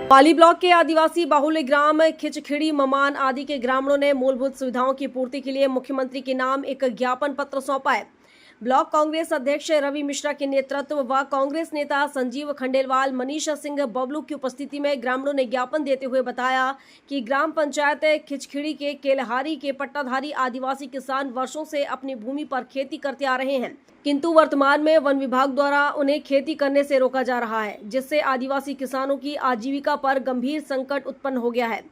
पाली block के आदिवासी बाहुल्य ग्राम खिचखिड़ी ममान आदि के ग्रामीणों ने मूलभूत सुविधाओं की पूर्ति के लिए मुख्यमंत्री के नाम एक ज्ञापन पत्र सौंपा है। ब्लॉक कांग्रेस अध्यक्ष रवि मिश्रा के नेतृत्व व कांग्रेस नेता संजीव खंडेलवाल, मनीष सिंह बबलू की उपस्थिति में ग्रामीणों ने ज्ञापन देते हुए बताया कि ग्राम पंचायत खिचखिड़ी के केलहारी के पट्टाधारी आदिवासी किसान वर्षों से अपनी भूमि पर खेती करते आ रहे हैं, किंतु वर्तमान में वन विभाग द्वारा उन्हें खेती करने से रोका जा रहा है, जिससे आदिवासी किसानों की आजीविका पर गंभीर संकट उत्पन्न हो गया है।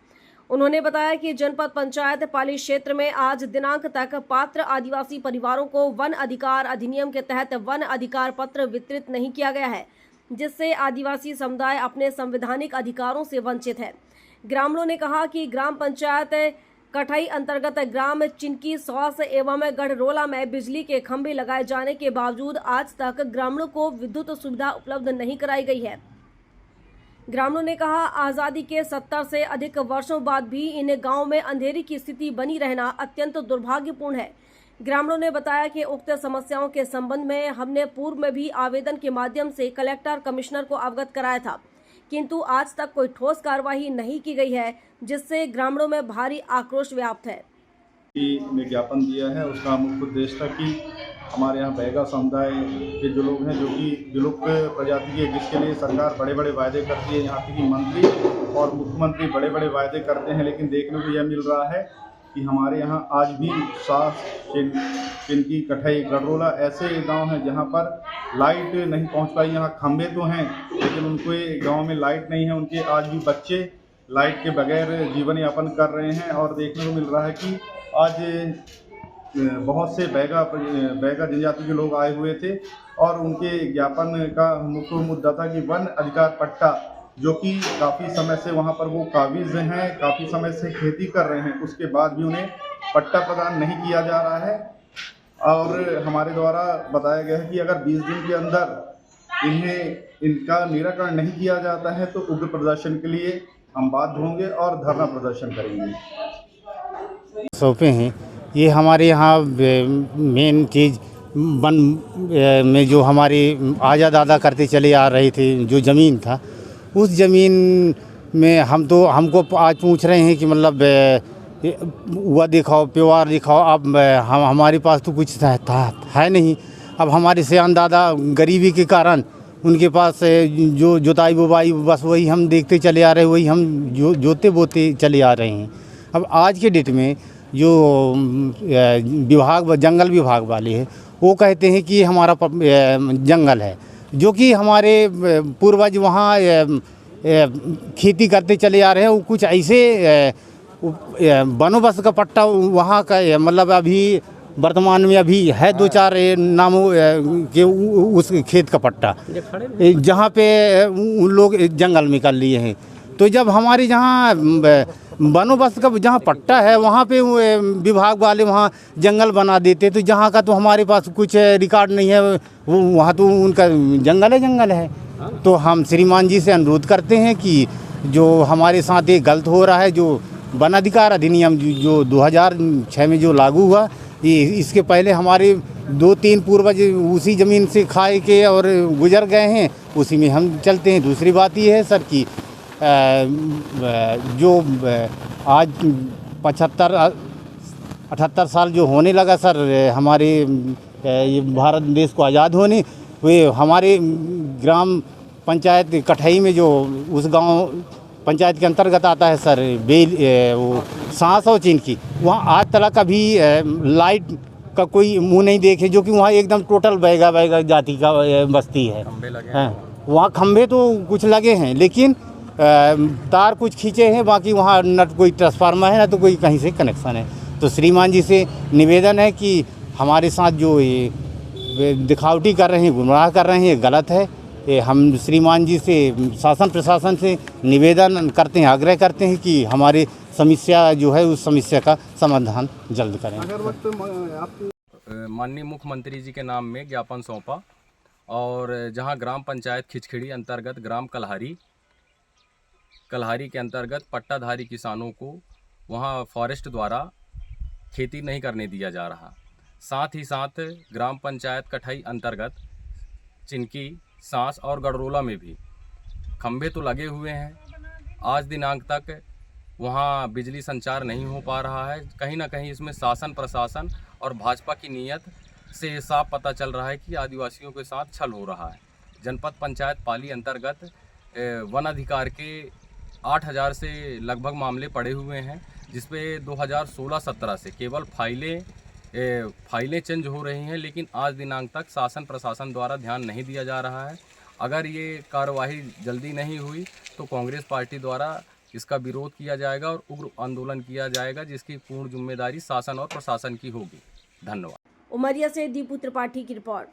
उन्होंने बताया कि जनपद पंचायत पाली क्षेत्र में आज दिनांक तक पात्र आदिवासी परिवारों को वन अधिकार अधिनियम के तहत वन अधिकार पत्र वितरित नहीं किया गया है, जिससे आदिवासी समुदाय अपने संवैधानिक अधिकारों से वंचित है। ग्रामीणों ने कहा कि ग्राम पंचायत कठई अंतर्गत ग्राम चिनकी, सौस एवं गढ़रोला में बिजली के खंभे लगाए जाने के बावजूद आज तक ग्रामीणों को विद्युत सुविधा उपलब्ध नहीं कराई गई है। ग्रामीणों ने कहा, आज़ादी के 70 से अधिक वर्षों बाद भी इन गांवों में अंधेरी की स्थिति बनी रहना अत्यंत दुर्भाग्यपूर्ण है। ग्रामीणों ने बताया कि उक्त समस्याओं के संबंध में हमने पूर्व में भी आवेदन के माध्यम से कलेक्टर, कमिश्नर को अवगत कराया था, किंतु आज तक कोई ठोस कार्यवाही नहीं की गई है, जिससे ग्रामीणों में भारी आक्रोश व्याप्त है। में ज्ञापन दिया है, उसका मुख्य उद्देश्य था कि हमारे यहाँ बैगा समुदाय के जो लोग हैं, जो कि विलुप्त प्रजाति के, जिसके लिए सरकार बड़े बड़े वायदे करती है, यहाँ तक कि मंत्री और मुख्यमंत्री बड़े बड़े वायदे करते हैं, लेकिन देखने को यह मिल रहा है कि हमारे यहाँ आज भी सास, चिनकी, कठई, गढ़रोला ऐसे गांव हैं जहाँ पर लाइट नहीं पहुँच पाई। यहाँ खंभे तो हैं, लेकिन उनके गाँव में लाइट नहीं है। उनके आज भी बच्चे लाइट के बगैर जीवन यापन कर रहे हैं। और देखने को मिल रहा है कि आज बहुत से बैगा जनजाति के लोग आए हुए थे और उनके ज्ञापन का मुख्य मुद्दा था कि वन अधिकार पट्टा, जो कि काफ़ी समय से वहाँ पर वो काबिज हैं, काफ़ी समय से खेती कर रहे हैं, उसके बाद भी उन्हें पट्टा प्रदान नहीं किया जा रहा है। और हमारे द्वारा बताया गया है कि अगर 20 दिन के अंदर इनका निराकरण नहीं किया जाता है तो उग्र प्रदर्शन के लिए हम बाध्य होंगे और धरना प्रदर्शन करेंगे। सौंपे हैं ये हमारे यहाँ मेन चीज़ वन में जो हमारे आजा दादा करते चले आ रहे थे, जो ज़मीन था, उस ज़मीन में हमको आज पूछ रहे हैं कि मतलब वह दिखाओ, प्योर दिखाओ। अब हमारे पास तो कुछ है नहीं। अब हमारे सियान दादा गरीबी के कारण उनके पास जो जुताई बुवाई बस वही हम देखते चले आ रहे हैं, वही हम जोते बोते चले आ रहे हैं। अब आज के डेट में जो जंगल विभाग वाले हैं, वो कहते हैं कि हमारा जंगल है, जो कि हमारे पूर्वज वहाँ खेती करते चले आ रहे हैं। वो कुछ ऐसे बंदोबस्त का पट्टा वहाँ का मतलब अभी वर्तमान में अभी है 2-4 नामों के उस खेत का पट्टा, जहाँ पे उन लोग जंगल में कर लिए हैं। तो जब हमारे जहाँ बंदोबस्त का जहाँ पट्टा है, वहाँ पे विभाग वाले वहाँ जंगल बना देते, तो जहाँ का तो हमारे पास कुछ रिकॉर्ड नहीं है, वहाँ तो उनका जंगल है। तो हम श्रीमान जी से अनुरोध करते हैं कि जो हमारे साथ ये गलत हो रहा है, जो वन अधिकार अधिनियम जो 2006 में जो लागू हुआ, ये इसके पहले हमारे 2-3 पूर्वज उसी ज़मीन से खाए के और गुजर गए हैं, उसी में हम चलते हैं। दूसरी बात ये है सर कि जो आज 75-78 साल जो होने लगा सर, हमारे ये भारत देश को आज़ाद होने, वे हमारे ग्राम पंचायत कठई में जो उस गांव पंचायत के अंतर्गत आता है सर, वो सांस और चिनकी, वहाँ आज तक कभी लाइट का कोई मुंह नहीं देखे, जो कि वहाँ एकदम टोटल बैगा जाति का बस्ती है। वहाँ खंभे तो कुछ लगे हैं, लेकिन तार कुछ खींचे हैं, बाकी वहाँ न कोई ट्रांसफार्मर है, ना तो कोई कहीं से कनेक्शन है। तो श्रीमान जी से निवेदन है कि हमारे साथ जो ये दिखावटी कर रहे हैं, गुमराह कर रहे हैं, ये गलत है। हम श्रीमान जी से, शासन प्रशासन से निवेदन करते हैं, आग्रह करते हैं कि हमारी समस्या जो है उस समस्या का समाधान जल्द करें। माननीय मुख्यमंत्री जी के नाम में ज्ञापन सौंपा, और जहां ग्राम पंचायत खिचखिड़ी अंतर्गत ग्राम कलहारी के अंतर्गत पट्टाधारी किसानों को वहां फॉरेस्ट द्वारा खेती नहीं करने दिया जा रहा। साथ ही साथ ग्राम पंचायत कठई अंतर्गत चिनकी, सांस और गढ़रोला में भी खंभे तो लगे हुए हैं, आज दिनांक तक वहाँ बिजली संचार नहीं हो पा रहा है। कहीं ना कहीं इसमें शासन प्रशासन और भाजपा की नीयत से साफ पता चल रहा है कि आदिवासियों के साथ छल हो रहा है। जनपद पंचायत पाली अंतर्गत वन अधिकार के 8000 से लगभग मामले पड़े हुए हैं, जिसपे 2016-17 से केवल फाइलें चेंज हो रही हैं, लेकिन आज दिनांक तक शासन प्रशासन द्वारा ध्यान नहीं दिया जा रहा है। अगर ये कार्यवाही जल्दी नहीं हुई तो कांग्रेस पार्टी द्वारा इसका विरोध किया जाएगा और उग्र आंदोलन किया जाएगा, जिसकी पूर्ण जिम्मेदारी शासन और प्रशासन की होगी। धन्यवाद। उमरिया से दीपू त्रिपाठी की रिपोर्ट।